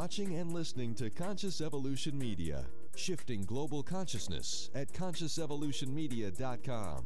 watching and listening to Conscious Evolution Media, shifting global consciousness at consciousevolutionmedia.com.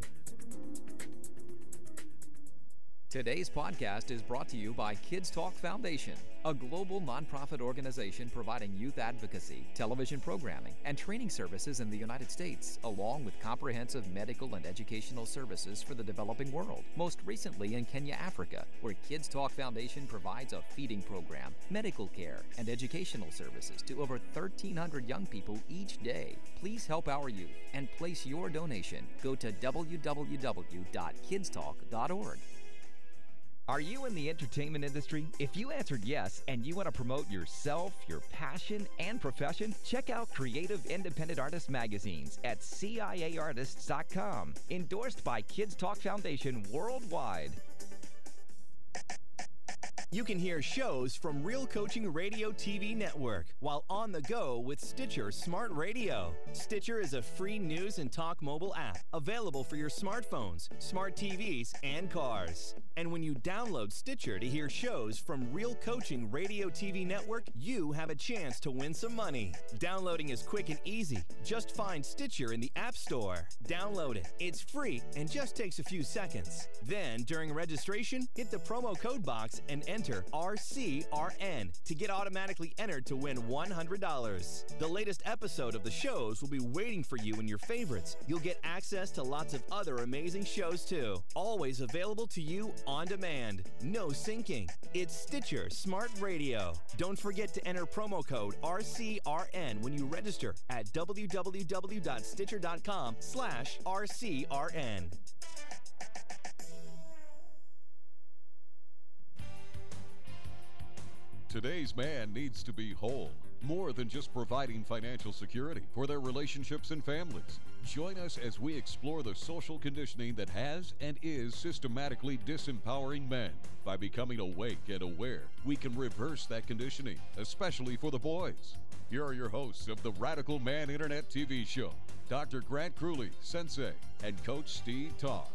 Today's podcast is brought to you by Kids Talk Foundation, a global nonprofit organization providing youth advocacy, television programming, and training services in the United States, along with comprehensive medical and educational services for the developing world, most recently in Kenya, Africa, where Kids Talk Foundation provides a feeding program, medical care, and educational services to over 1,300 young people each day. Please help our youth and place your donation. Go to www.kidstalk.org. Are you in the entertainment industry? If you answered yes and you want to promote yourself, your passion, and profession, check out Creative Independent Artist magazines at CIAartists.com. Endorsed by Kids Talk Foundation worldwide. You can hear shows from Real Coaching Radio TV network while on the go with Stitcher Smart Radio. Stitcher is a free news and talk mobile app available for your smartphones, smart TVs, and cars. And when you download Stitcher to hear shows from Real Coaching Radio TV network, you have a chance to win some money. Downloading is quick and easy. Just find Stitcher in the App Store. Download it. It's free and just takes a few seconds. Then, during registration, hit the promo code box and enter RCRN to get automatically entered to win $100. The latest episode of the shows will be waiting for you in your favorites. You'll get access to lots of other amazing shows too. Always available to you on demand. No syncing. It's Stitcher Smart Radio. Don't forget to enter promo code RCRN when you register at www.stitcher.com/RCRN. Today's man needs to be whole, more than just providing financial security for their relationships and families. Join us as we explore the social conditioning that has and is systematically disempowering men. By becoming awake and aware, we can reverse that conditioning, especially for the boys. Here are your hosts of the Radical Man Internet TV show, Dr. Grant Crewley, Sensei, and Coach Steve Todd.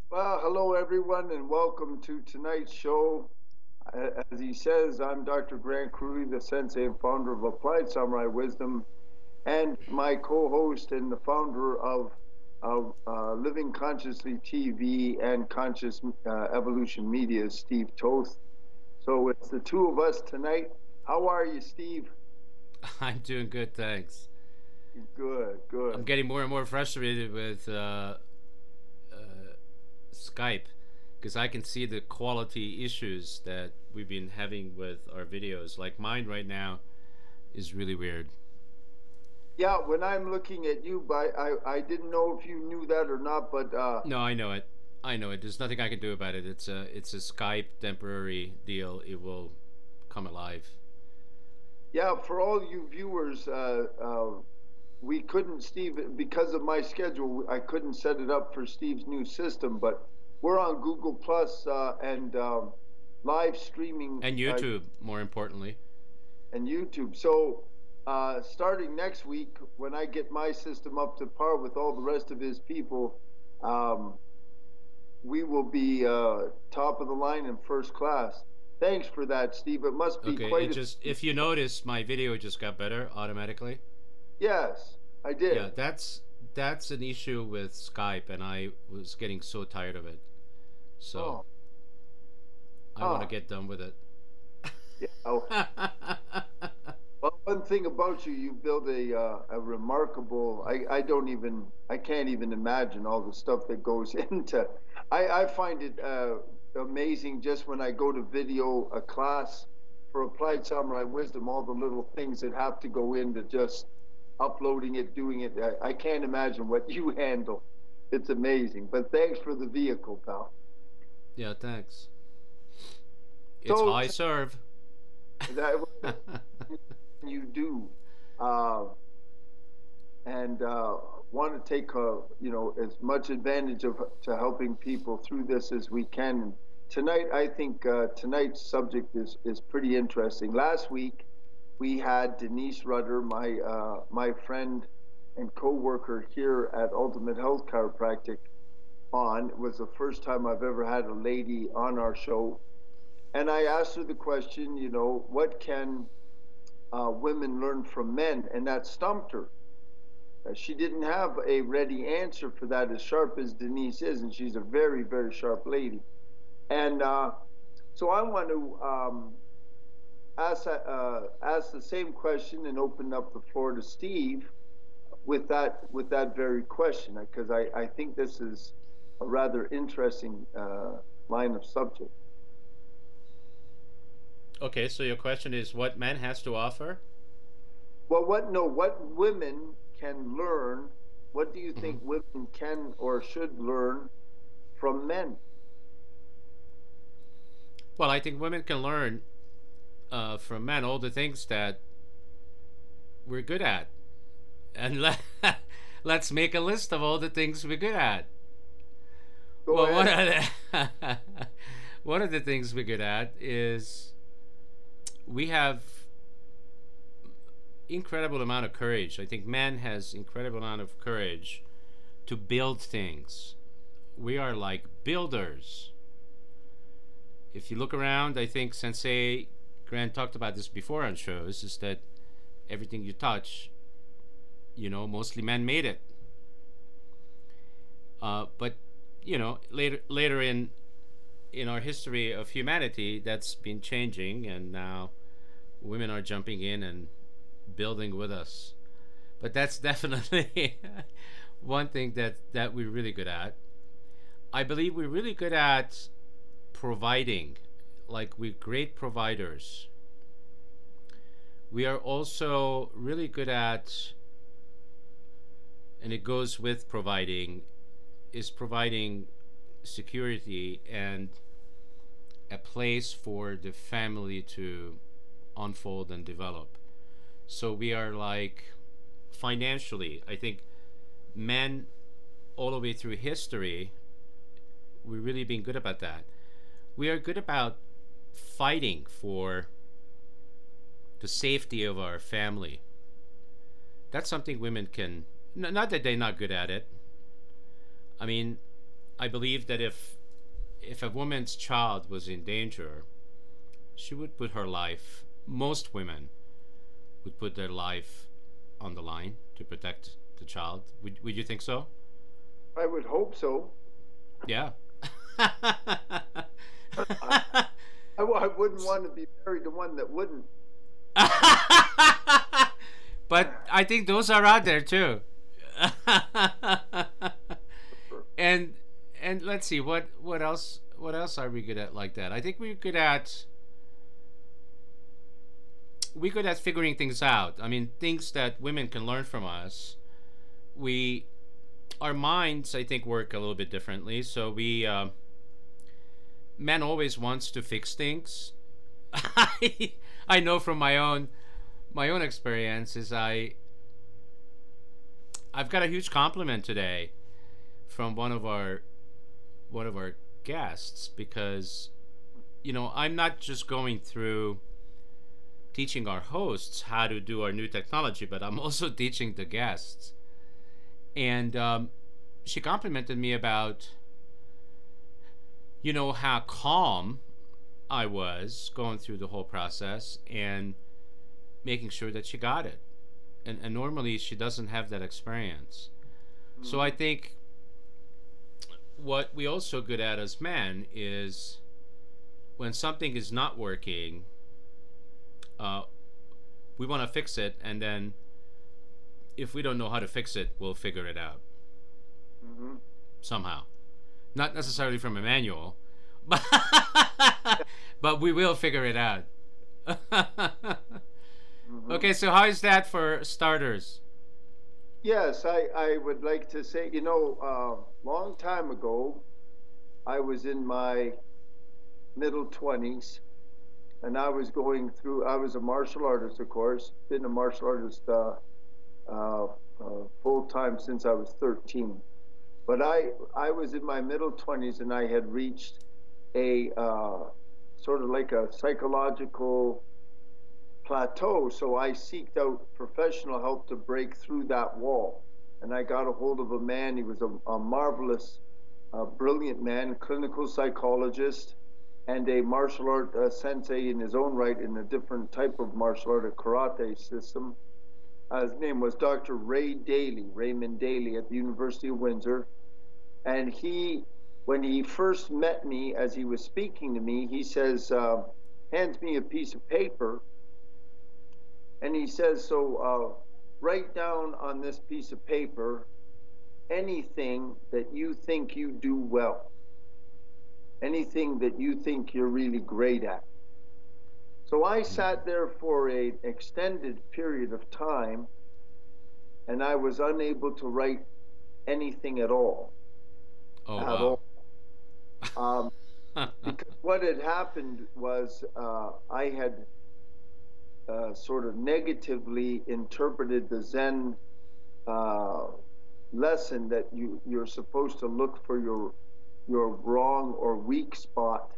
Well, hello everyone, and welcome to tonight's show. As he says, I'm Dr. Grant Crewley, the Sensei and founder of Applied Samurai Wisdom, and my co-host and the founder of Living Consciously TV and Conscious Evolution Media, Steve Toth. So it's the two of us tonight. How are you, Steve? I'm doing good, thanks. Good, good. I'm getting more and more frustrated with Skype, because I can see the quality issues that we've been having with our videos. Like mine right now is really weird. Yeah, when I'm looking at you, I didn't know if you knew that or not, but no, I know it. There's nothing I can do about it. It's a Skype temporary deal. It will come alive. Yeah, for all you viewers, we couldn't, Steve, because of my schedule, I couldn't set it up for Steve's new system, but we're on Google Plus and live streaming. And YouTube, more importantly. And YouTube. So starting next week, when I get my system up to par with all the rest of his people, we will be top of the line in first class. Thanks for that, Steve. It must be quite if you notice, my video just got better automatically. Yes, I did. Yeah, that's an issue with Skype, and I was getting so tired of it. So I want to get done with it. Yeah. Well, one thing about you, you build a remarkable. I can't even imagine all the stuff that goes into. I find it amazing just when I go to video a class for Applied Samurai Wisdom, all the little things that have to go into just uploading it, doing it. I can't imagine what you handle. It's amazing. But thanks for the vehicle, pal. Yeah, thanks. It's high serve. That you do, and want to take as much advantage to helping people through this as we can. Tonight, I think tonight's subject is pretty interesting. Last week, we had Denise Rudder, my friend and co-worker here at Ultimate Health Chiropractic, on. It was the first time I've ever had a lady on our show, And I asked her the question, you know, what can women learn from men? And that stumped her. She didn't have a ready answer for that, as sharp as Denise is, and she's a very, very sharp lady. And so I want to ask the same question and open up the floor to Steve with that very question, because I think this is a rather interesting line of subject. Okay, so your question is what man has to offer? Well, what women can learn? What do you think women can or should learn from men? Well, I think women can learn from men all the things that we're good at, and let's make a list of all the things we're good at. Go ahead. ahead. One of the things we're good at is we have incredible amount of courage. I think man has incredible amount of courage to build things. We are like builders. If you look around, I think Sensei Grant talked about this before on shows, is that everything you touch, you know, mostly men made it. But you know, later in our history of humanity, that's been changing, and now women are jumping in and building with us. But that's definitely one thing that we're really good at. I believe we're really good at providing. Like, we're great providers. We are also really good at, and it goes with providing, is providing security and a place for the family to unfold and develop. So we are like, financially, I think men all the way through history, we've really been good about that. We are good about fighting for the safety of our family. That's something women can, not that they're not good at it. I mean, I believe that if a woman's child was in danger, she would put her life, most women would put their life on the line to protect the child. Would you think so? I would hope so. Yeah. I wouldn't want to be married to one that wouldn't. But I think those are out there too. and let's see, what else are we good at like that? I think we're good at figuring things out. I mean, things that women can learn from us. Our minds, I think, work a little bit differently. So men always wants to fix things. I know from my own experience is I've got a huge compliment today from one of our guests, because, you know, I'm not just going through teaching our hosts how to do our new technology, but I'm also teaching the guests. And she complimented me about, you know, how calm I was going through the whole process and making sure that she got it. And normally she doesn't have that experience. So I think what we also good at as men is when something is not working, we want to fix it, and then if we don't know how to fix it, we'll figure it out somehow. Not necessarily from a manual, but we will figure it out. Okay, so how is that for starters? Yes, I would like to say, you know, long time ago, I was in my middle 20s, and I was a martial artist, of course, been a martial artist full-time since I was 13. But I was in my middle 20s, and I had reached a sort of like a psychological plateau. So I sought out professional help to break through that wall. And I got a hold of a man. He was a marvelous, brilliant man, clinical psychologist. and a martial art sensei in his own right in a different type of martial art, a karate system. His name was Dr. Raymond Daly at the University of Windsor. And when he first met me, as he was speaking to me, he says, hands me a piece of paper, and he says, so write down on this piece of paper anything that you think you do well, anything that you think you're really great at. So I sat there for an extended period of time, and I was unable to write anything at all. Oh, at wow. all. Because what had happened was I had sort of negatively interpreted the Zen lesson that you're supposed to look for your wrong or weak spot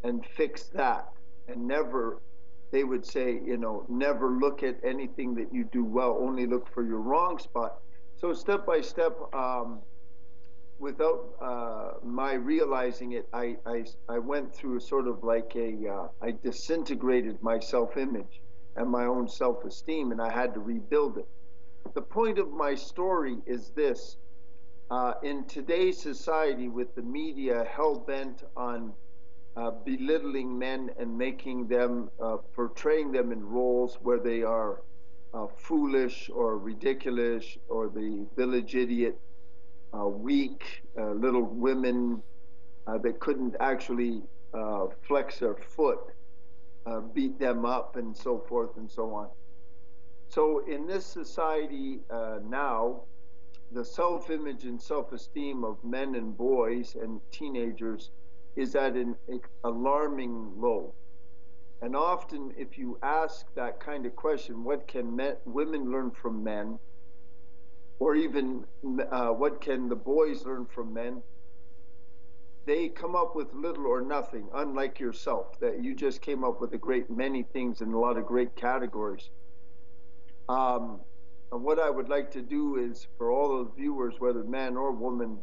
and fix that, and never, they would say, never look at anything that you do well, only look for your wrong spot. So step by step, without my realizing it, I went through sort of like I disintegrated my self-image and my own self-esteem, and I had to rebuild it. The point of my story is this. In today's society, with the media hell-bent on belittling men and making them, portraying them in roles where they are foolish or ridiculous or the village idiot, weak little women that couldn't actually flex their foot, beat them up, and so forth and so on. So in this society now, the self-image and self-esteem of men and boys and teenagers is at an alarming low. And often if you ask that kind of question, what can women learn from men? Or even what can the boys learn from men? They come up with little or nothing, unlike yourself, that you just came up with a great many things in a lot of great categories. And what I would like to do is, for all the viewers, whether man or woman,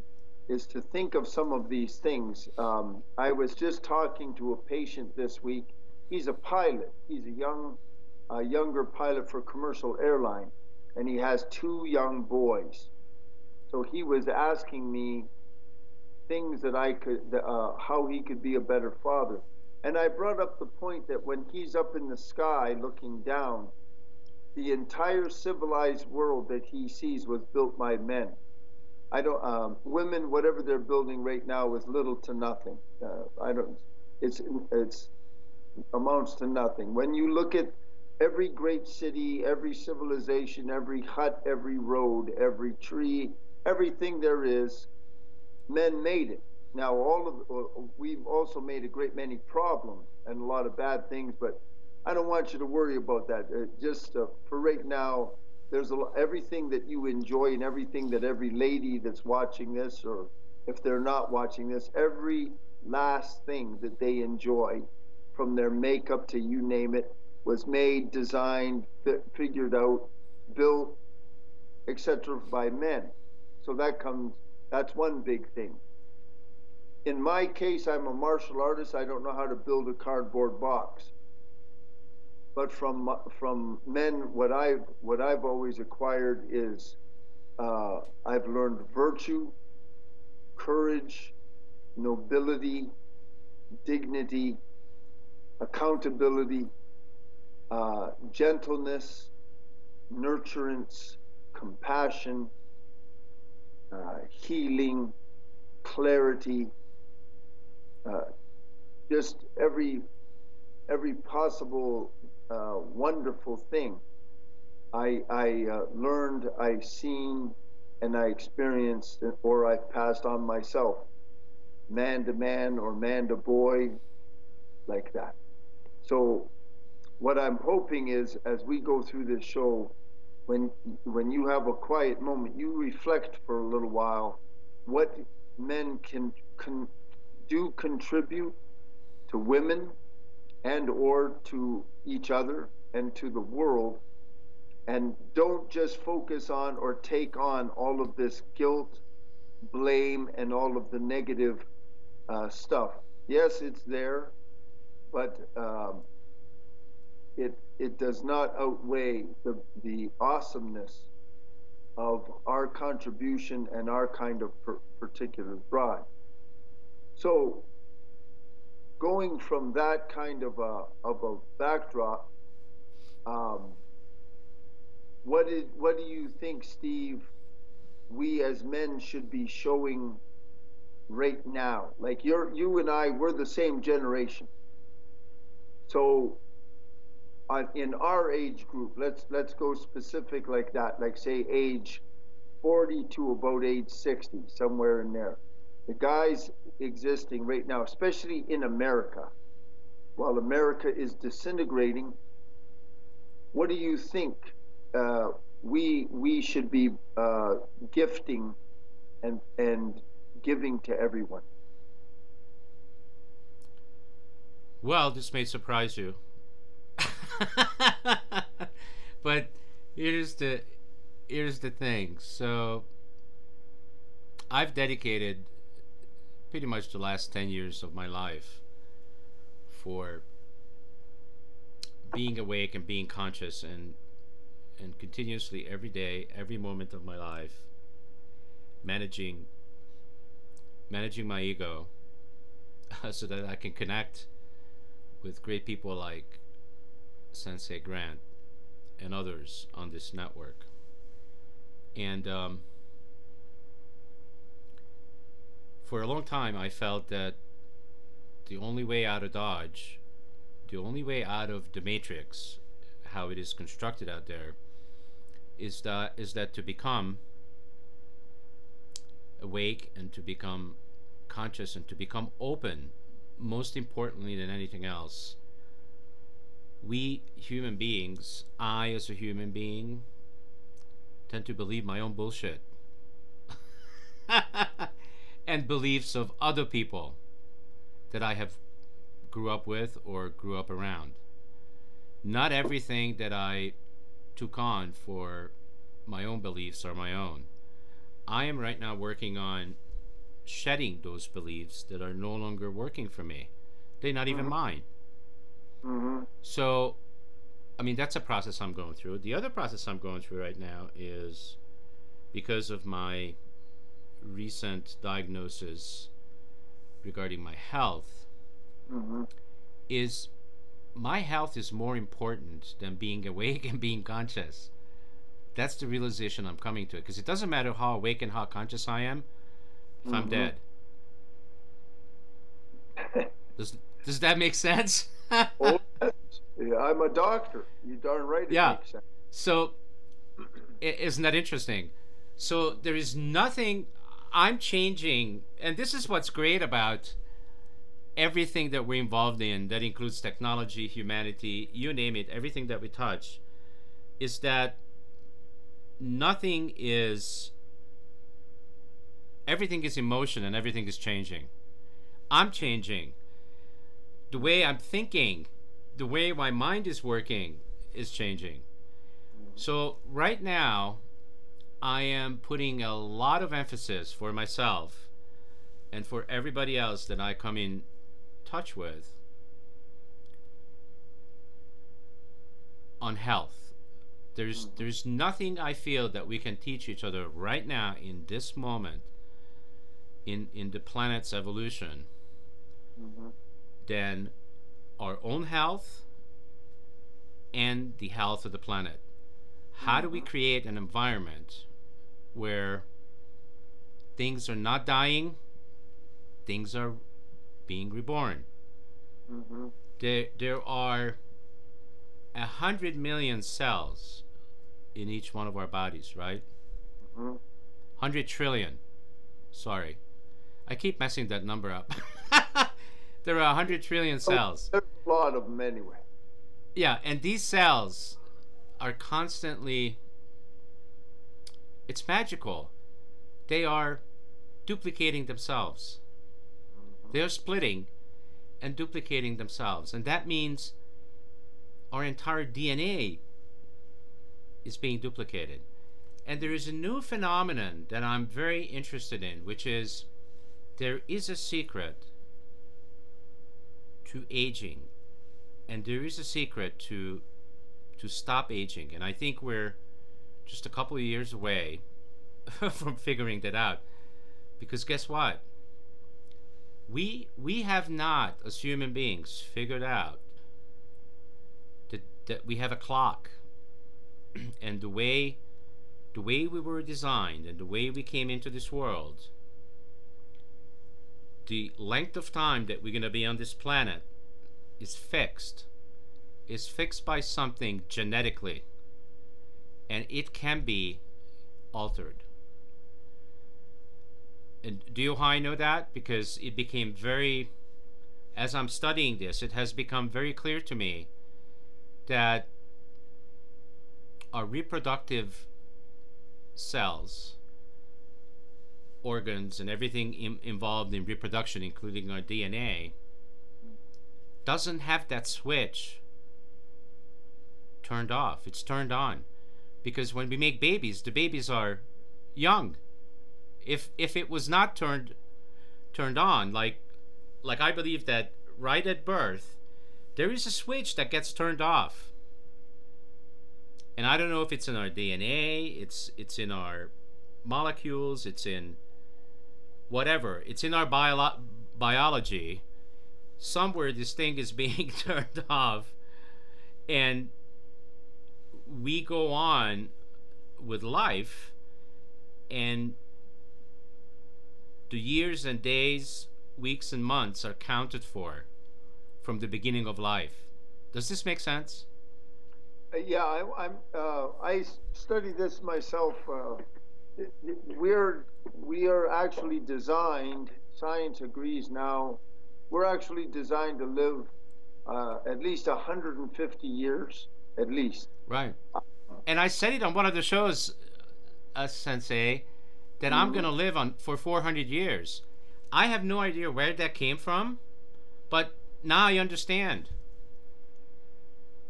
is to think of some of these things. I was just talking to a patient this week. He's a pilot. He's a younger pilot for a commercial airline, and he has 2 young boys. So he was asking me things that I could, how he could be a better father. And I brought up the point that when he's up in the sky looking down, the entire civilized world that he sees was built by men. Women, whatever they're building right now is little to nothing. It's amounts to nothing. When you look at every great city, every civilization, every hut, every road, every tree, everything there is, men made it. Now, we've also made a great many problems and a lot of bad things, but I don't want you to worry about that. For right now, there's everything that you enjoy and everything that every lady that's watching this, or if they're not watching this, every last thing that they enjoy, from their makeup to you name it, was made, designed, figured out, built, etc. by men. So that's one big thing. In my case, I'm a martial artist. I don't know how to build a cardboard box. But from men, what I've always acquired is I've learned virtue, courage, nobility, dignity, accountability, gentleness, nurturance, compassion, healing, clarity, just every possible wonderful thing I learned, I've seen, and I experienced, or I've passed on myself, man to man or man to boy, like that. So what I'm hoping is, as we go through this show, when you have a quiet moment, you reflect for a little while what men can contribute to women and or to each other and to the world, and don't just focus on or take on all of this guilt, blame, and all of the negative stuff. Yes, it's there, but it does not outweigh the awesomeness of our contribution and our kind of particular drive. So, going from that kind of a backdrop, what do you think, Steve, we as men should be showing right now? Like you and I, we're the same generation. So in our age group, let's go specific like that, like say age 40 to about age 60, somewhere in there. The guys existing right now, especially in America, while America is disintegrating, what do you think we should be gifting and giving to everyone? Well, this may surprise you. But here's the thing. So I've dedicated pretty much the last 10 years of my life for being awake and being conscious, and continuously every day, every moment of my life, managing my ego so that I can connect with great people like Sensei Grant and others on this network. And for a long time I felt that the only way out of Dodge, the only way out of the matrix, how it is constructed out there, is that to become awake and to become conscious and to become open, most importantly than anything else, we human beings, I as a human being, tend to believe my own bullshit and beliefs of other people that I have grew up with or grew up around. Not everything that I took on for my own beliefs are my own. I am right now working on shedding those beliefs that are no longer working for me. They're not even mine. So, I mean, that's a process I'm going through. The other process I'm going through right now is because of my recent diagnosis regarding my health, is my health is more important than being awake and being conscious. That's the realization I'm coming to, because it doesn't matter how awake and how conscious I am if I'm dead. Does that make sense? Oh, yes. Yeah, I'm a doctor. You're darn right. It makes sense. So, isn't that interesting? So there is nothing I'm changing, and this is what's great about everything that we're involved in, that includes technology, humanity, you name it, everything that we touch, is that everything is in motion and everything is changing. I'm changing. The way I'm thinking, the way my mind is working is changing. So right now, I am putting a lot of emphasis for myself and for everybody else that I come in touch with on health. There's nothing I feel that we can teach each other right now in this moment in the planet's evolution than our own health and the health of the planet. How do we create an environment where things are not dying, things are being reborn? There are 100 million cells in each one of our bodies, right? 100 trillion. Sorry, I keep messing that number up. There are 100 trillion cells. There's a lot of them anyway. Yeah, and these cells are constantly, it's magical. They are duplicating themselves. They are splitting and duplicating themselves. And that means our entire DNA is being duplicated. And there is a new phenomenon that I'm very interested in, which is there is a secret to aging, and there is a secret to stop aging, and I think we're just a couple of years away from figuring that out. Because guess what? We have not, as human beings, figured out that we have a clock, and the way we were designed and the way we came into this world, the length of time that we're going to be on this planet is fixed. Is fixed by something genetically, and it can be altered. And do you know how I know that? Because it became very, as I'm studying this, it has become very clear to me that our reproductive cells, organs, and everything involved in reproduction, including our DNA, doesn't have that switch turned off. It's turned on. Because when we make babies, the babies are young. If it was not turned on, like I believe that right at birth, there is a switch that gets turned off. And I don't know if it's in our DNA, it's in our molecules, it's in whatever. It's in our biology. Somewhere this thing is being turned off, and we go on with life, and the years and days, weeks and months are counted for from the beginning of life. Does this make sense? Yeah, I study this myself. We are actually designed. Science agrees now. We're actually designed to live at least 150 years, at least. Right. And I said it on one of the shows, Sensei, that I'm going to live on for 400 years. I have no idea where that came from, but now I understand.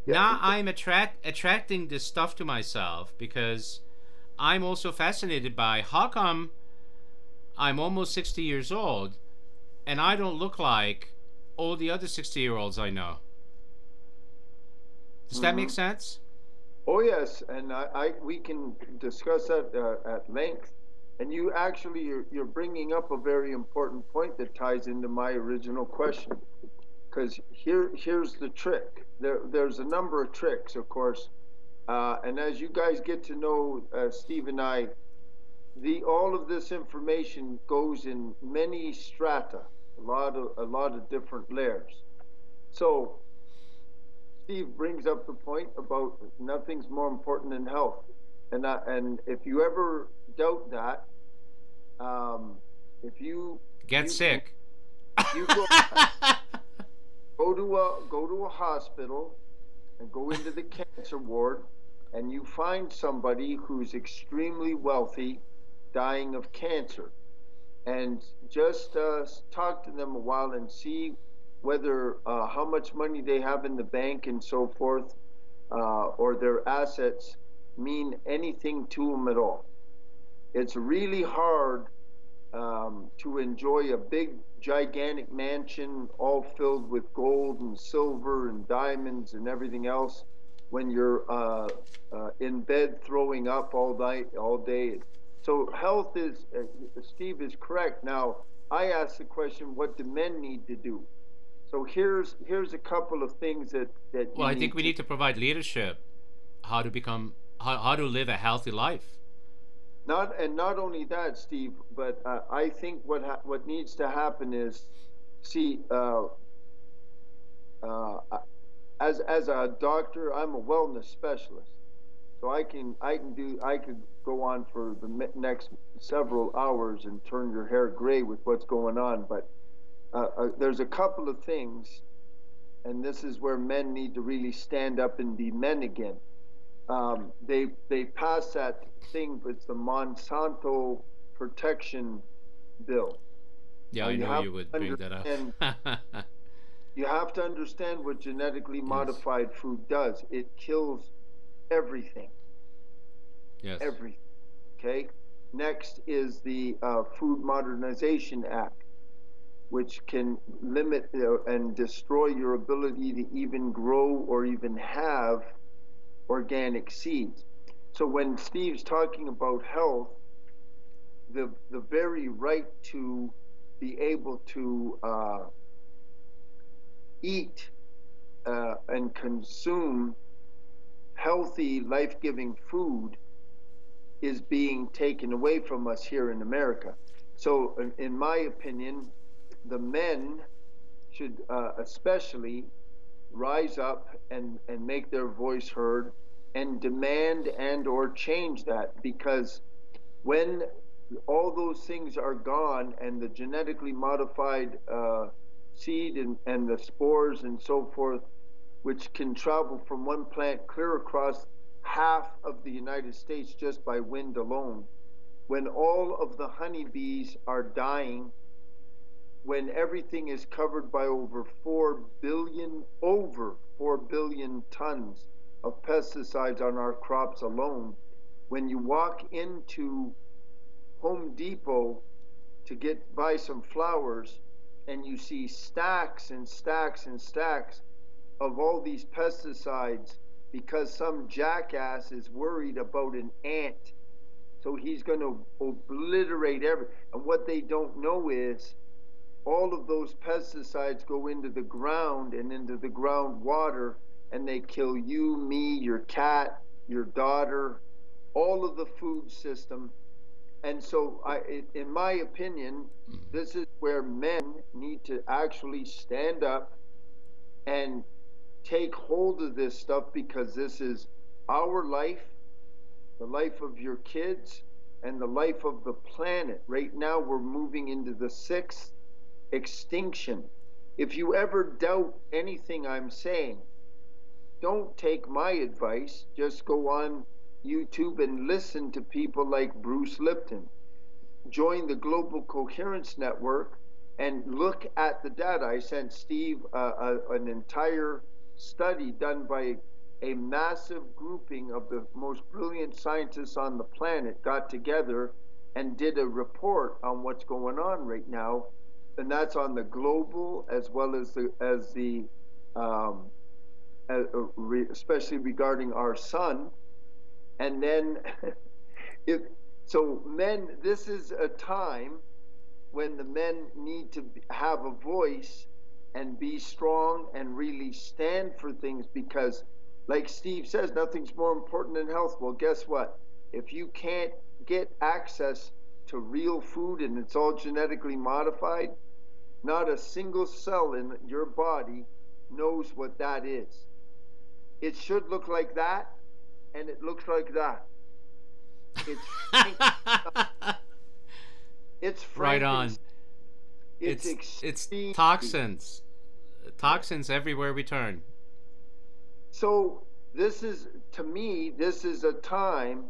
Yeah. Now I'm attracting this stuff to myself because I'm also fascinated by how come I'm almost 60 years old and I don't look like all the other 60-year-olds I know. Does that make sense? Oh yes, and we can discuss that at length. And you actually you're bringing up a very important point that ties into my original question. Because here's the trick. There's a number of tricks, of course, and as you guys get to know Steve and I, all of this information goes in many strata, a lot of different layers. So Steve brings up the point about nothing's more important than health, and if you ever doubt that, if you get sick, you go to a hospital and go into the cancer ward, and you find somebody who's extremely wealthy dying of cancer, and just talk to them a while and see whether how much money they have in the bank and so forth, or their assets mean anything to them at all. It's really hard to enjoy a big, gigantic mansion all filled with gold and silver and diamonds and everything else when you're in bed throwing up all night, all day. So health is, Steve is correct. Now, I ask the question, what do men need to do? So here's a couple of things that well, I think we need to provide leadership, how to live a healthy life. Not only that, Steve, but I think what needs to happen is, see, as a doctor, I'm a wellness specialist, so I could go on for the next several hours and turn your hair gray with what's going on. But there's a couple of things, and this is where men need to really stand up and be men again. They passed that thing with the Monsanto protection bill. Yeah, I know you would bring that up. You have to understand what genetically modified food does. It kills everything. Yes. Everything. Okay. Next is the Food Modernization Act. which can limit and destroy your ability to even grow or even have organic seeds. So when Steve's talking about health, the very right to be able to eat and consume healthy, life-giving food is being taken away from us here in America. So in my opinion, the men should especially rise up and make their voice heard and demand and or change that, because when all those things are gone and the genetically modified seed and the spores and so forth, which can travel from one plant clear across half of the United States just by wind alone, when all of the honeybees are dying, when everything is covered by over 4 billion tons of pesticides on our crops alone, when you walk into Home Depot to buy some flowers and you see stacks and stacks and stacks of all these pesticides because some jackass is worried about an ant, so he's going to obliterate everything. And what they don't know is all of those pesticides go into the ground and into the groundwater, and they kill you, me, your cat, your daughter, all of the food system. And so, in my opinion, this is where men need to actually stand up and take hold of this stuff, because this is our life, the life of your kids, and the life of the planet. Right now, we're moving into the 6th extinction. If you ever doubt anything I'm saying, don't take my advice. Just go on YouTube and listen to people like Bruce Lipton. Join the Global Coherence Network and look at the data. I sent Steve an entire study done by a massive grouping of the most brilliant scientists on the planet, got together and did a report on what's going on right now, and that's on the global as well as especially regarding our sun. And then, men, this is a time when the men need to have a voice and be strong and really stand for things, because, like Steve says, nothing's more important than health. Well, guess what? If you can't get access to real food and it's all genetically modified, not a single cell in your body knows what that is. It should look like that, and it looks like that. It's right on. It's toxins. Toxins everywhere we turn. So this is, to me, this is a time,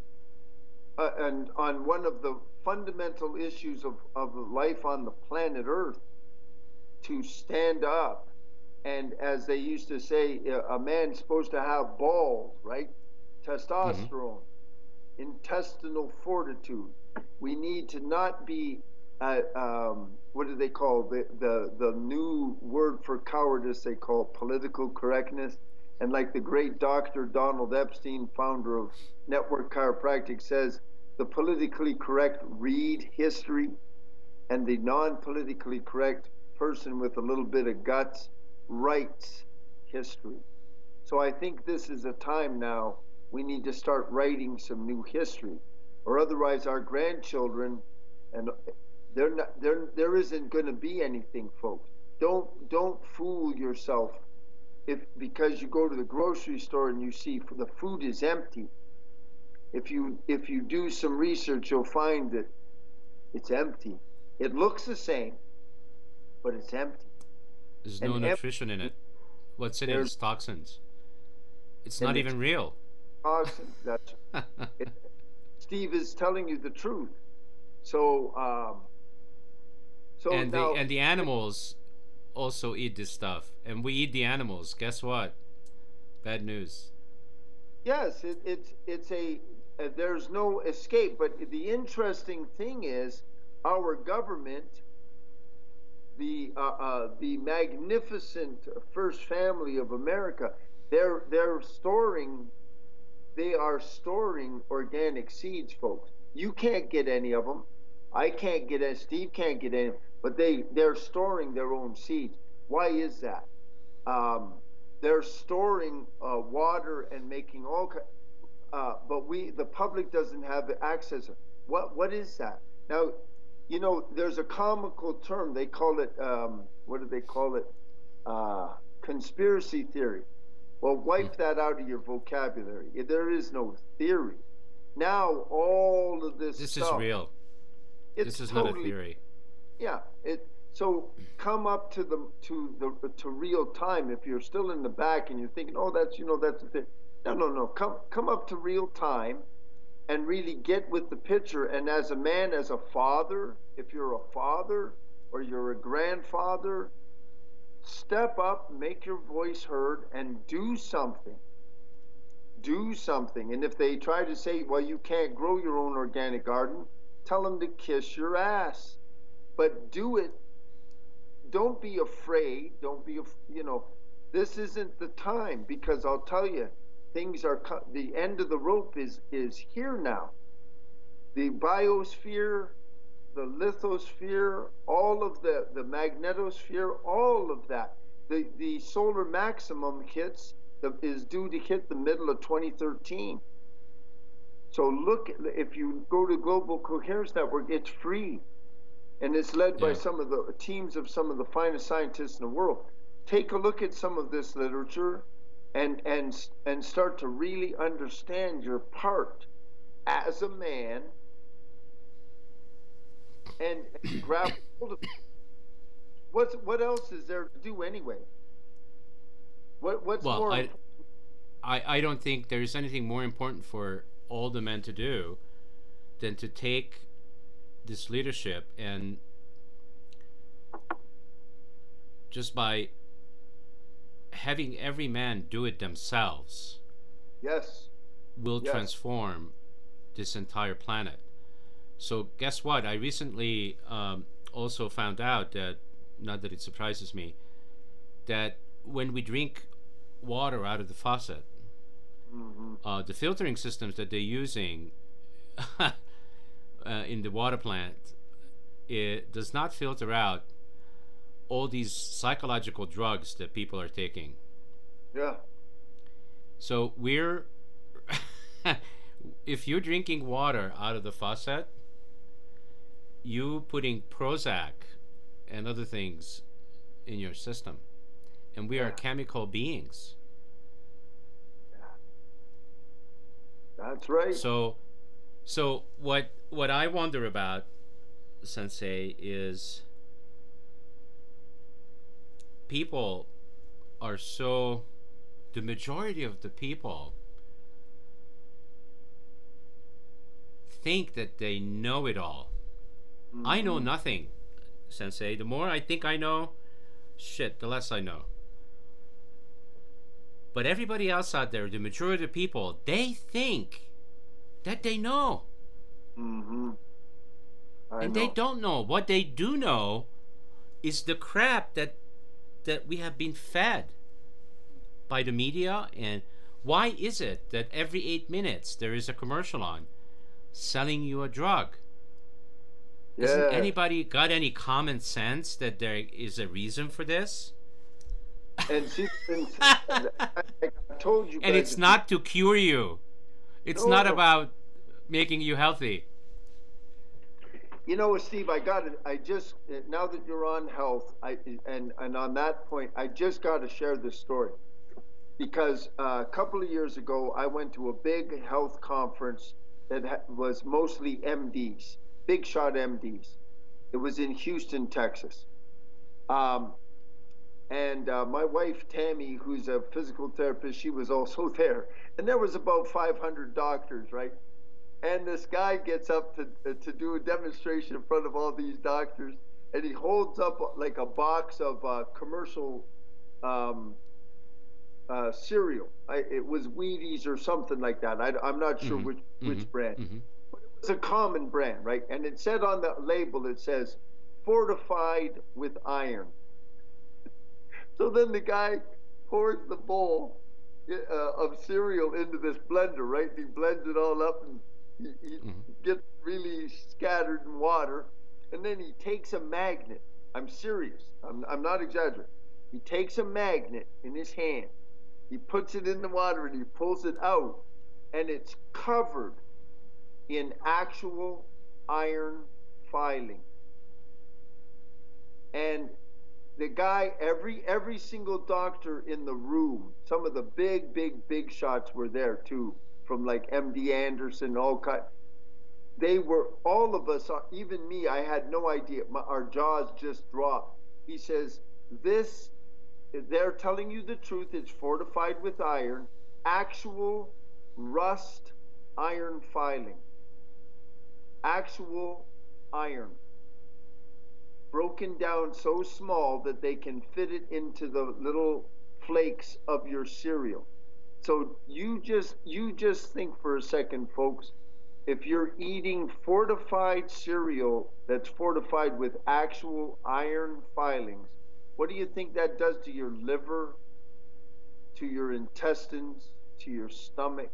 and on one of the fundamental issues of life on the planet Earth, to stand up. And as they used to say, a man's supposed to have balls, right? Testosterone, intestinal fortitude. We need to not be, what do they call the new word for cowardice? They call political correctness. And like the great Dr. Donald Epstein, founder of Network Chiropractic, says, the politically correct read history, and the non-politically correct person with a little bit of guts writes history. So I think this is a time now we need to start writing some new history, or otherwise our grandchildren, and there isn't going to be anything, folks. Don't fool yourself because you go to the grocery store and you see the food is empty. If you do some research, you'll find that it's empty. It looks the same, but it's empty. There's no nutrition in it. What's in it is toxins. It's not even real. Toxins. That's Steve is telling you the truth. So and the animals also eat this stuff, and we eat the animals. Guess what? Bad news. Yes, it's there's no escape. But the interesting thing is, our government the magnificent first family of America, they're storing, they are storing organic seeds, folks. You can't get any of them. I can't get any. Steve can't get any. But they're storing their own seeds. Why is that? They're storing water and making all. But the public doesn't have access. What is that? Now, you know, there's a comical term. They call it what do they call it? Conspiracy theory. Well, wipe that out of your vocabulary. There is no theory. Now all of this This stuff, is real. This is not a theory. Yeah. So come up to real time. If you're still in the back and you're thinking, oh, that's a thing. No. Come up to real time and really get with the picture. And as a man, as a father, if you're a father or you're a grandfather, step up, make your voice heard, and do something. Do something. And if they try to say, well, you can't grow your own organic garden, tell them to kiss your ass. But do it. Don't be afraid. Don't be, this isn't the time, because I'll tell you, things are, the end of the rope is here now. The biosphere, the lithosphere, all of the magnetosphere, all of that. The solar maximum is due to hit the middle of 2013. So look, if you go to Global Coherence Network, it's free. And it's led by some of the teams of some of the finest scientists in the world. Take a look at some of this literature and start to really understand your part as a man and grab hold of it. What else is there to do anyway? What's more? I don't think there's anything more important for all the men to do than to take this leadership, and just by having every man do it themselves, will transform this entire planet. So guess what? I recently also found out that, not that it surprises me, that when we drink water out of the faucet, the filtering systems that they're using in the water plant, it does not filter out all these psychological drugs that people are taking. Yeah. So we're if you're drinking water out of the faucet, you putting Prozac and other things in your system, and we are chemical beings. That's right. So what I wonder about, Sensei, is people are the majority of the people think that they know it all. I know nothing, Sensei. The more I think I know, the less I know. But everybody else out there, the majority of the people, they think that they know. They don't know. What they do know is the crap that we have been fed by the media. And why is it that every 8 minutes there is a commercial on selling you a drug? Isn't anybody got any common sense that there is a reason for this? And I told you. And it's not to cure you. It's not about making you healthy. You know, Steve, I just now that you're on health, and on that point, I just got to share this story, because a couple of years ago I went to a big health conference that was mostly MDs, big shot MDs. It was in Houston, Texas. And my wife, Tammy, who's a physical therapist, she was also there. And there was about 500 doctors, right? And this guy gets up to do a demonstration in front of all these doctors, and he holds up like a box of commercial cereal. It was Wheaties or something like that. I'm not sure which brand. But it was a common brand, right? And it said on the label, it says, fortified with iron. So then the guy pours the bowl of cereal into this blender, right? And he blends it all up, and he gets really scattered in water. And then he takes a magnet. I'm serious. I'm not exaggerating. He takes a magnet in his hand. He puts it in the water and he pulls it out, and it's covered in actual iron filing. And the guy, every single doctor in the room, some of the big shots were there too, from like MD Anderson, all kind. They were, all of us, even me, I had no idea. Our jaws just dropped. He says, this, they're telling you the truth. It's fortified with iron, actual rust iron filing, actual iron, broken down so small that they can fit it into the little flakes of your cereal. So you just think for a second, folks, if you're eating fortified cereal that's fortified with actual iron filings, what do you think that does to your liver, to your intestines, to your stomach?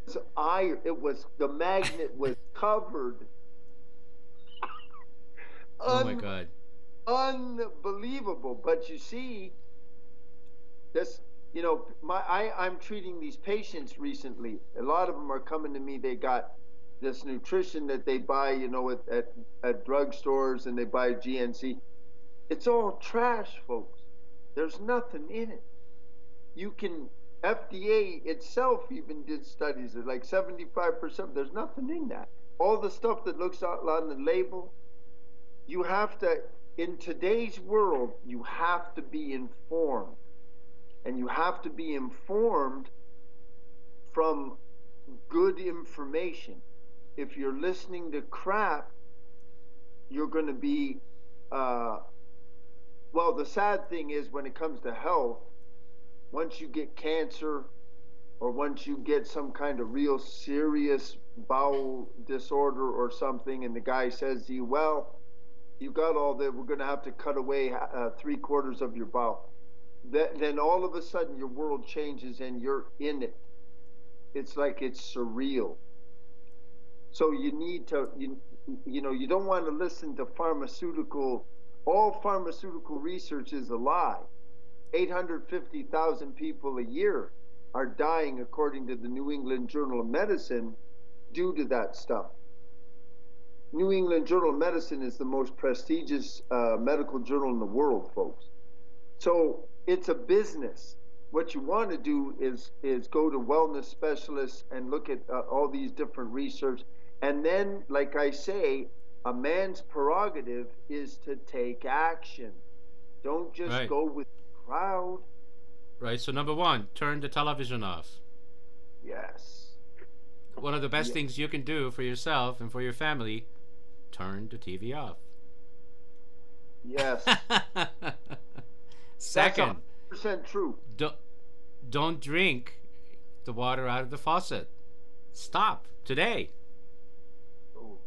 So the magnet was covered. Oh my God. Unbelievable. But you see, this, you know, I'm treating these patients recently. A lot of them are coming to me. They got this nutrition that they buy, you know, at drugstores, and they buy GNC. It's all trash, folks. There's nothing in it. You can, FDA itself even did studies at like 75%. There's nothing in that. All the stuff that looks out on the label, you have to, in today's world, you have to be informed. And you have to be informed from good information. If you're listening to crap, you're going to be, well, the sad thing is when it comes to health, once you get cancer or once you get some kind of real serious bowel disorder or something, and the guy says to you, well, you got all that, we're going to have to cut away 3/4 of your bowel. Then all of a sudden your world changes and you're in it. It's like it's surreal. So you need to, you know, you don't want to listen to all pharmaceutical research is a lie. 850,000 people a year are dying, according to the New England Journal of Medicine, due to that stuff. New England Journal of Medicine is the most prestigious medical journal in the world, folks. So it's a business. What you want to do is go to wellness specialists and look at all these different research. And then, like I say, a man's prerogative is to take action. Don't just go with the crowd. Right. So number one, turn the television off. Yes. One of the best things you can do for yourself and for your family, turn the TV off. Yes. Second, that's 100% true. Don't drink the water out of the faucet. Stop today. Oh.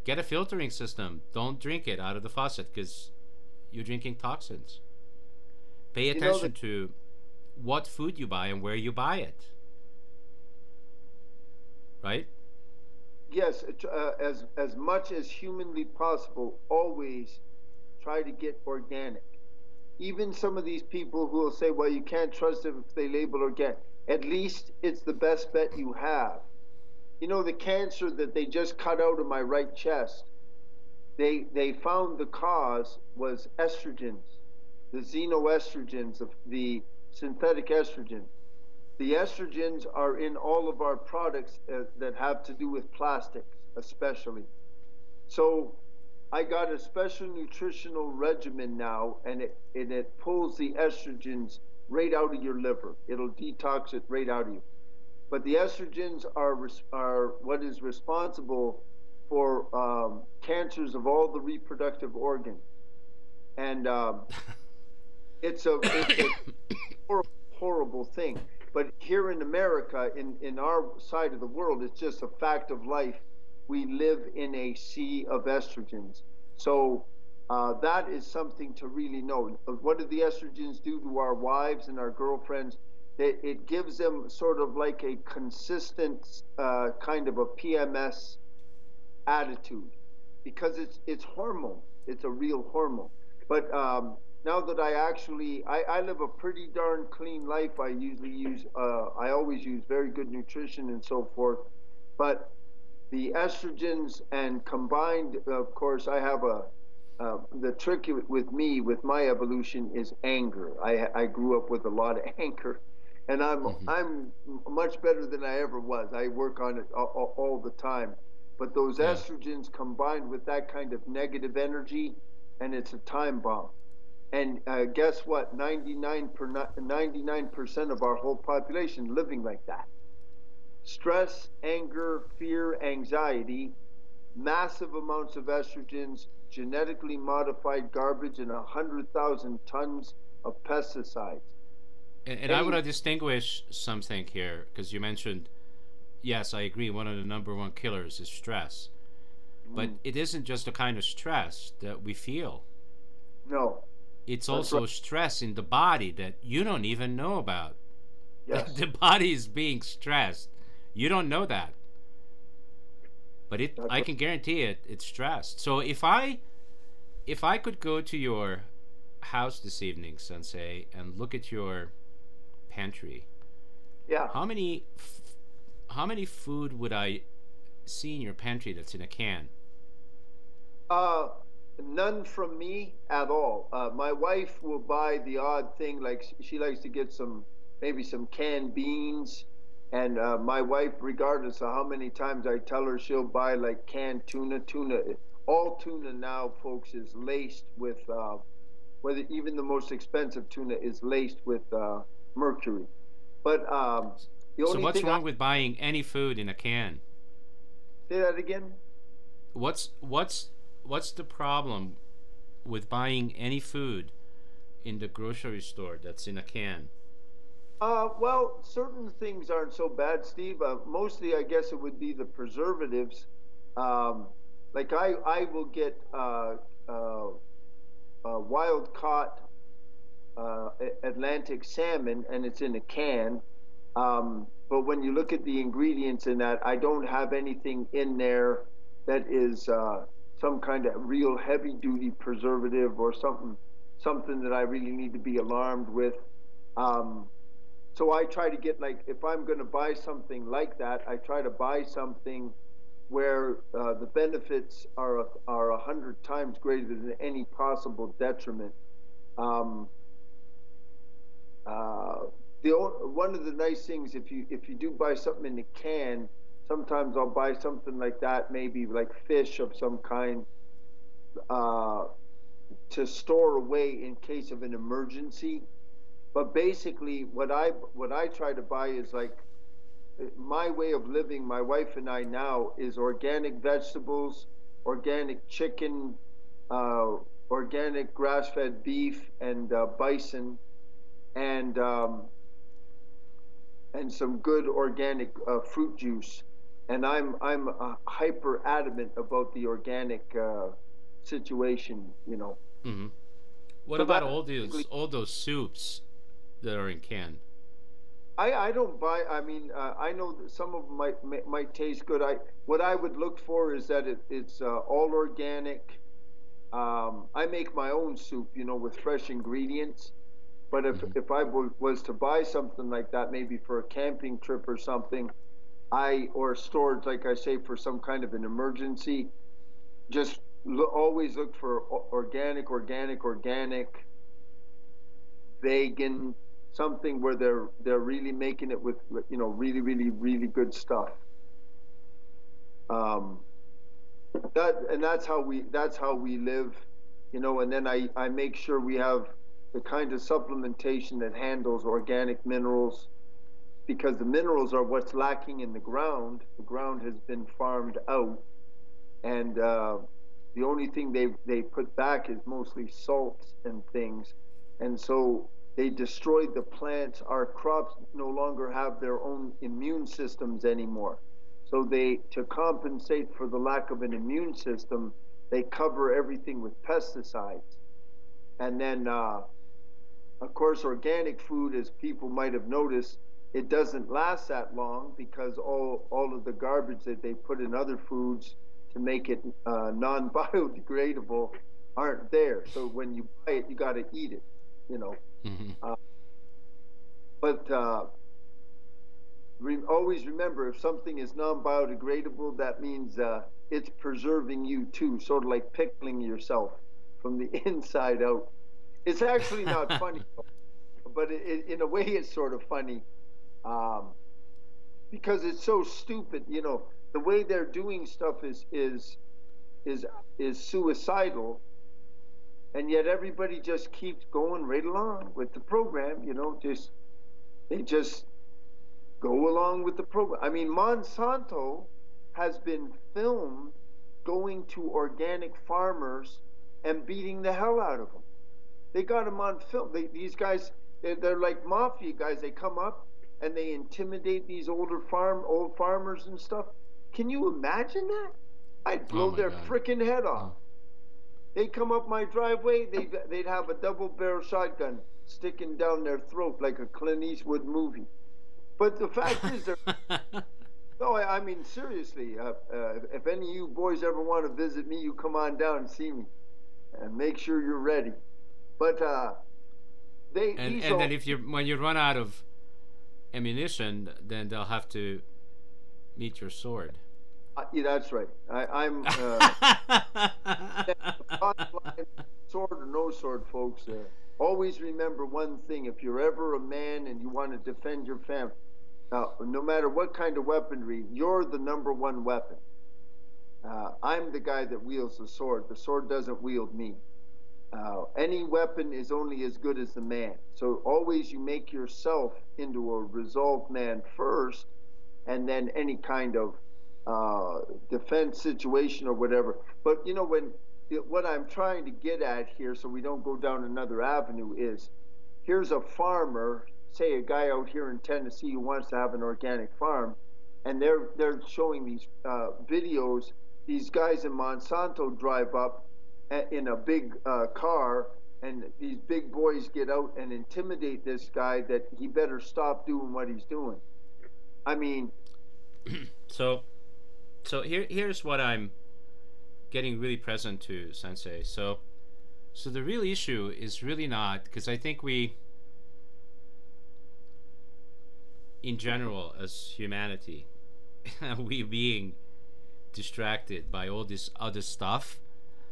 Get a filtering system. Don't drink it out of the faucet because you're drinking toxins. Pay attention to what food you buy and where you buy it. Right? Yes, as much as humanly possible, always try to get organic. Even some of these people who will say, well, you can't trust them if they label organic. At least it's the best bet you have. You know, the cancer that they just cut out of my right chest, they found the cause was estrogens, the xenoestrogens, of the synthetic estrogen. The estrogens are in all of our products that have to do with plastics, especially. So I got a special nutritional regimen now, and it pulls the estrogens right out of your liver. It'll detox it right out of you. But the estrogens are what is responsible for cancers of all the reproductive organs. And it's a horrible thing. But here in America, in our side of the world, it's just a fact of life. We live in a sea of estrogens. So that is something to really know. What do the estrogens do to our wives and our girlfriends? It gives them sort of like a consistent kind of a PMS attitude, because it's hormone. It's a real hormone. But now that I live a pretty darn clean life. I always use very good nutrition and so forth. But the estrogens, and combined, of course, I have the trick with me, with my evolution, is anger. I grew up with a lot of anger, and I'm much better than I ever was. I work on it all the time. But those estrogens combined with that kind of negative energy, and it's a time bomb. And guess what? 99% of our whole population living like that. Stress, anger, fear, anxiety, massive amounts of estrogens, genetically modified garbage, and 100,000 tons of pesticides. And I want to distinguish something here, because you mentioned, yes, I agree, one of the number one killers is stress. But it isn't just the kind of stress that we feel. No. It's also stress in the body that you don't even know about. Yes. The body is being stressed. You don't know that. But I can guarantee it's stressed. So if I could go to your house this evening, Sensei, and look at your pantry, how many food would I see in your pantry that's in a can? None from me at all. My wife will buy the odd thing, like she likes to get maybe some canned beans. And my wife, regardless of how many times I tell her, she'll buy like canned tuna. All tuna now, folks, is laced with, whether even the most expensive tuna is laced with mercury. But the only so what's thing wrong with buying any food in a can? Say that again? What's the problem with buying any food in the grocery store that's in a can? Well, certain things aren't so bad, Steve. Mostly, I guess it would be the preservatives. Like I will get wild caught Atlantic salmon, and it's in a can. But when you look at the ingredients in that, I don't have anything in there that is some kind of real heavy-duty preservative or something that I really need to be alarmed with. So I try to get, like, if I'm going to buy something like that, I try to buy something where the benefits are 100 times greater than any possible detriment. One of the nice things, if you do buy something in a can, sometimes I'll buy something like that, maybe like fish of some kind, to store away in case of an emergency. But basically, what I try to buy is, like, my way of living, my wife and I now, is organic vegetables, organic chicken, organic grass-fed beef and bison, and some good organic fruit juice. And I'm hyper adamant about the organic situation, you know. Mm-hmm. What about all those soups that are in can? I don't buy. I mean, I know that some of them might taste good. What I would look for is that it's all organic. I make my own soup, you know, with fresh ingredients. But if I was to buy something like that, maybe for a camping trip or something, or storage, like I say, for some kind of an emergency, just always look for organic, vegan, something where they're really making it with, you know, really good stuff. That's how we live, you know. And then I make sure we have the kind of supplementation that handles organic minerals, because the minerals are what's lacking in the ground. The ground has been farmed out, and the only thing they put back is mostly salts and things. And so They destroyed the plants. Our crops no longer have their own immune systems anymore. So to compensate for the lack of an immune system, they cover everything with pesticides. And then, of course, organic food, as people might have noticed, it doesn't last that long because all of the garbage that they put in other foods to make it non-biodegradable aren't there. So when you buy it, you got to eat it, you know. Mm-hmm. But always remember, if something is non-biodegradable, that means it's preserving you too, sort of like pickling yourself from the inside out. It's actually not funny, but in a way it's sort of funny, because it's so stupid. You know, the way they're doing stuff is suicidal, and yet everybody just keeps going right along with the program. You know, they just go along with the program. I mean, Monsanto has been filmed going to organic farmers and beating the hell out of them. They got them on film. These guys, they're like mafia guys. They come up and they intimidate these old farmers and stuff. Can you imagine that? I'd blow their frickin' head off. They come up my driveway, they'd have a double-barrel shotgun sticking down their throat like a Clint Eastwood movie. But the fact is, no, I mean, seriously, if any of you boys ever want to visit me, you come on down and see me. And make sure you're ready. But then when you run out of ammunition, then they'll have to meet your sword. Yeah, that's right. I'm sword or no sword, folks. Always remember one thing: if you're ever a man and you want to defend your family, no matter what kind of weaponry, you're the number one weapon. I'm the guy that wields the sword. The sword doesn't wield me. Any weapon is only as good as the man. So always you make yourself into a resolved man first, and then any kind of defense situation or whatever. But you know, what I'm trying to get at here, so we don't go down another avenue, is here's a farmer, say a guy out here in Tennessee who wants to have an organic farm, and they're showing these videos. These guys in Monsanto drive up in a big car, and these big boys get out and intimidate this guy that he better stop doing what he's doing. I mean, so here's what I'm getting really present to, Sensei. So the real issue is really not, because I think we, in general, as humanity, we being distracted by all this other stuff.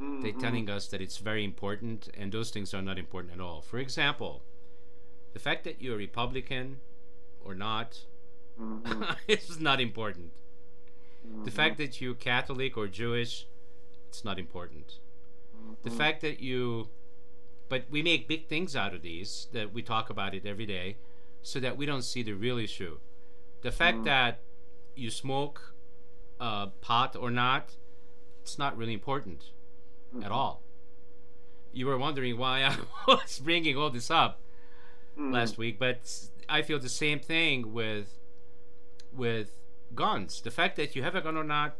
Mm-hmm. They're telling us that it's very important, and those things are not important at all. For example, the fact that you're a Republican or not is not important. Mm-hmm. The fact that you're Catholic or Jewish, it's not important. Mm-hmm. The fact that but we make big things out of these, that we talk about it every day, so that we don't see the real issue. The fact that you smoke pot or not, it's not really important at all. You were wondering why I was bringing all this up last week, but I feel the same thing with guns. The fact that you have a gun or not,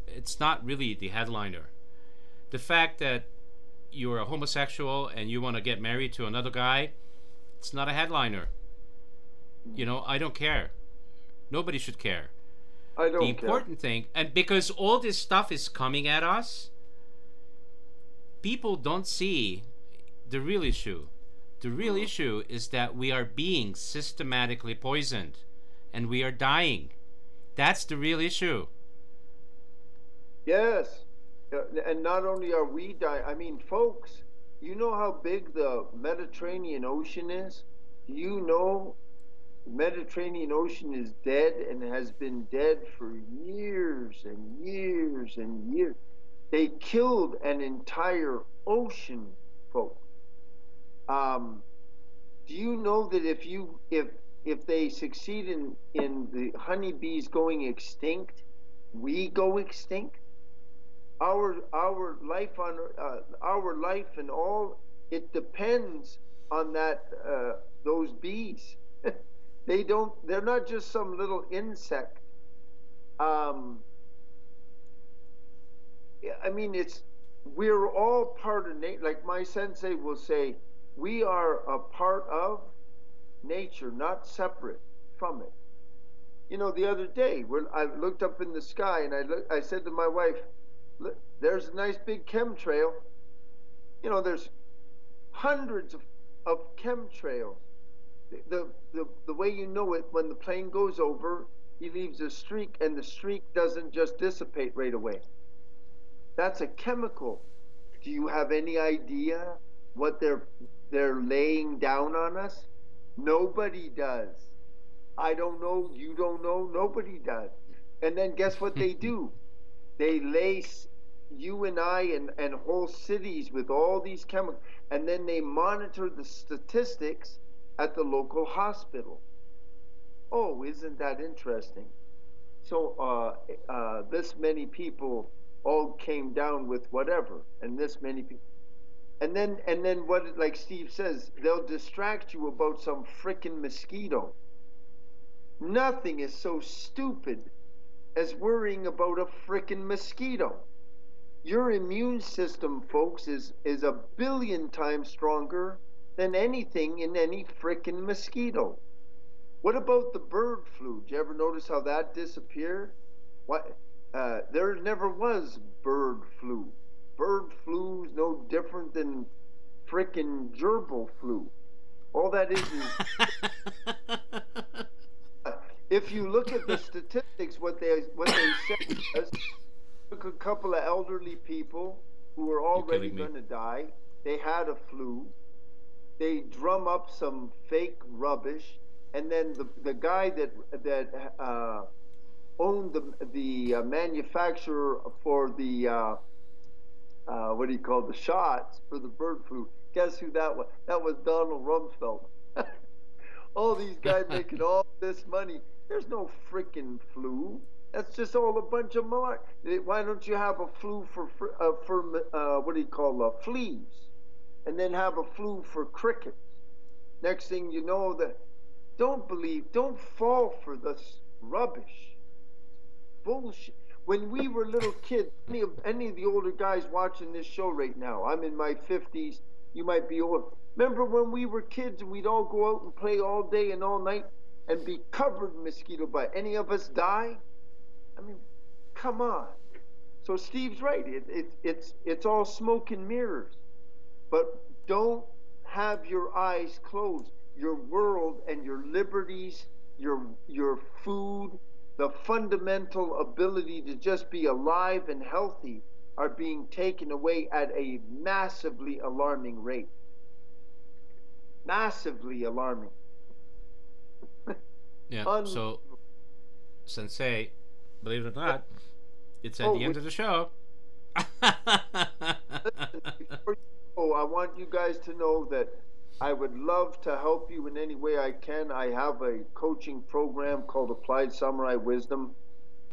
it's not really the headliner. The fact that you're a homosexual and you want to get married to another guy, it's not a headliner. You know, I don't care. Nobody should care. I don't care. The important thing, and because all this stuff is coming at us, people don't see the real issue. The real issue is that we are being systematically poisoned and we are dying. That's the real issue. Yes. And not only are we dying, I mean, folks, you know how big the Mediterranean Ocean is? Do you know the Mediterranean Ocean is dead and has been dead for years and years and years? They killed an entire ocean, folks. Do you know that if they succeed in the honeybees going extinct, we go extinct? Our life and all, it depends on that those bees. They're not just some little insect. I mean, we're all part of nature. Like my sensei will say, we are a part of nature, not separate from it. You know, the other day, when I looked up in the sky and I said to my wife, look, there's a nice big chemtrail. You know, there's hundreds of chemtrails. The way you know it, when the plane goes over, he leaves a streak, and the streak doesn't just dissipate right away. That's a chemical. Do you have any idea what they're laying down on us? Nobody does. I don't know, you don't know, nobody does. And then guess what they do? They lace you and I and whole cities with all these chemicals, and then they monitor the statistics at the local hospital. Oh, isn't that interesting? So this many people all came down with whatever, and this many people. And then what, like Steve says, they'll distract you about some frickin' mosquito. Nothing is so stupid as worrying about a frickin' mosquito. Your immune system, folks, is a billion times stronger than anything in any frickin' mosquito. What about the bird flu? Did you ever notice how that disappeared? What? There never was bird flu. Bird flu is no different than frickin' gerbil flu. All that is if you look at the statistics, what they said was, took a couple of elderly people who were already going to die. They had a flu. They drum up some fake rubbish, and then the guy that owned the manufacturer for the what do you call the shots for the bird flu? Guess who that was? That was Donald Rumsfeld. All these guys making all this money. There's no frickin' flu. That's just all a bunch of malarkey. Why don't you have a flu for what do you call fleas, and then have a flu for crickets? Next thing you know, don't fall for this rubbish, bullshit. When we were little kids, any of the older guys watching this show right now, I'm in my 50s. You might be old. Remember when we were kids and we'd all go out and play all day and all night and be covered in mosquito bite? Any of us die? I mean, come on. So Steve's right. It's all smoke and mirrors. But don't have your eyes closed. Your world and your liberties, your food, the fundamental ability to just be alive and healthy are being taken away at a massively alarming rate. Massively alarming. Yeah. So, Sensei, believe it or not, it's at the end of the show. I want you guys to know that I would love to help you in any way I can. I have a coaching program called Applied Samurai Wisdom,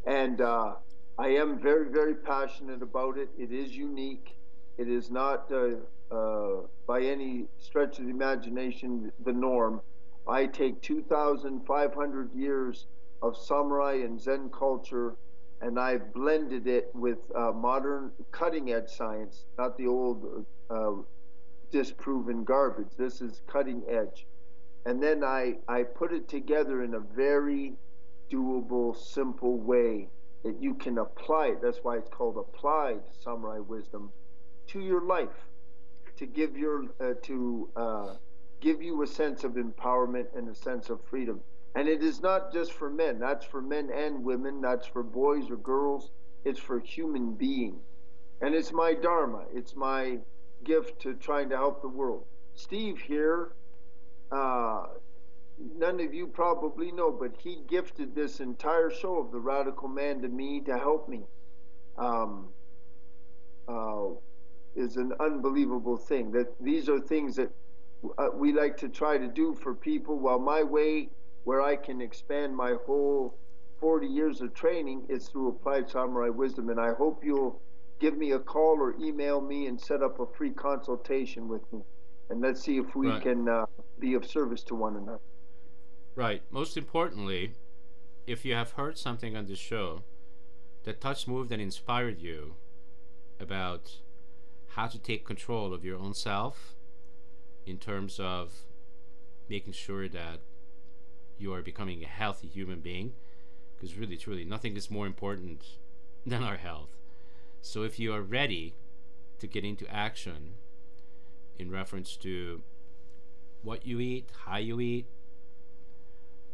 and I am very, very passionate about it. It is unique. It is not, by any stretch of the imagination, the norm. I take 2,500 years of samurai and Zen culture, and I've blended it with modern cutting-edge science, not the old disproven garbage. This is cutting edge. And then I put it together in a very doable, simple way that you can apply it. That's why it's called Applied Samurai Wisdom to your life, to give give you a sense of empowerment and a sense of freedom. And it is not just for men. That's for men and women. That's for boys or girls. It's for human beings. And it's my dharma. It's my gift to trying to help the world. Steve here, none of you probably know, but he gifted this entire show of The Radical Man to me to help me. Is an unbelievable thing. That these are things that we like to try to do for people, while my way, where I can expand my whole 40 years of training, is through Applied Samurai Wisdom. And I hope you'll give me a call or email me and set up a free consultation with me. and let's see if we Right. can be of service to one another. Right. Most importantly, if you have heard something on this show that touched, moved, and inspired you about how to take control of your own self in terms of making sure that you are becoming a healthy human being, because really, truly, nothing is more important than our health. So if you are ready to get into action in reference to what you eat, how you eat,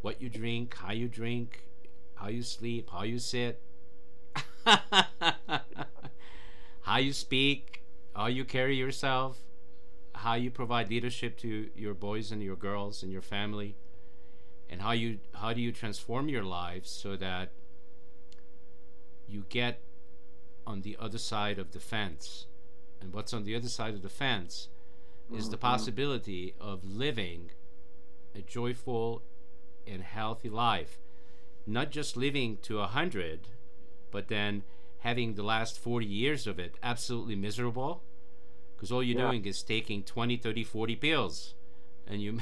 what you drink, how you sleep, how you sit, how you speak, how you carry yourself, how you provide leadership to your boys and your girls and your family, and how do you transform your lives so that you get on the other side of the fence. And what's on the other side of the fence is the possibility of living a joyful and healthy life. Not just living to 100, but then having the last 40 years of it absolutely miserable, because all you're doing is taking 20, 30, 40 pills, and you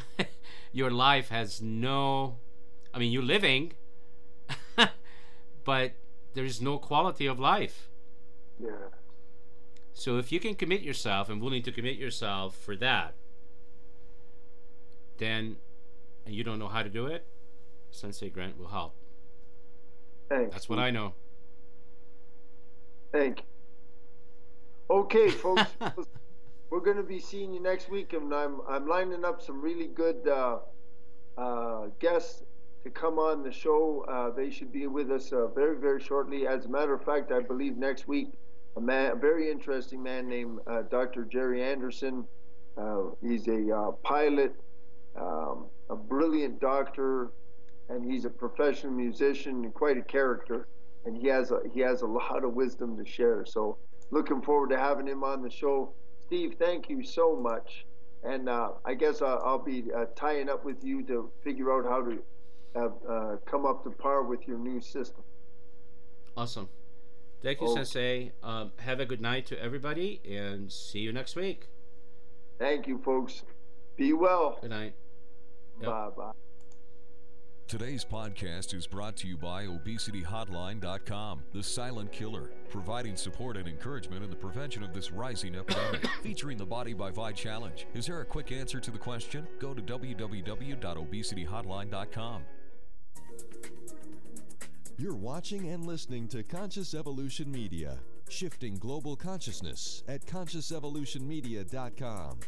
your life has no, I mean, you're living, but there's no quality of life. Yeah. So if you can commit yourself and willing to commit yourself for that, then, and you don't know how to do it, Sensei Grant will help. Thanks. That's what I know. Thank you. Okay, folks, we're going to be seeing you next week, and I'm lining up some really good guests to come on the show. They should be with us very, very shortly. As a matter of fact, I believe next week, a very interesting man named Dr. Jerry Anderson. He's a pilot, a brilliant doctor, and he's a professional musician and quite a character. And he has a lot of wisdom to share. So looking forward to having him on the show. Steve, thank you so much. And I guess I'll be tying up with you to figure out how to come up to par with your new system. Awesome. Thank you, Sensei. Have a good night to everybody, and see you next week. Thank you, folks. Be well. Good night. Yep. Bye-bye. Today's podcast is brought to you by ObesityHotline.com, the silent killer, providing support and encouragement in the prevention of this rising epidemic. Featuring the Body by Vi Challenge. Is there a quick answer to the question? Go to www.obesityhotline.com. You're watching and listening to Conscious Evolution Media, shifting global consciousness at ConsciousEvolutionMedia.com.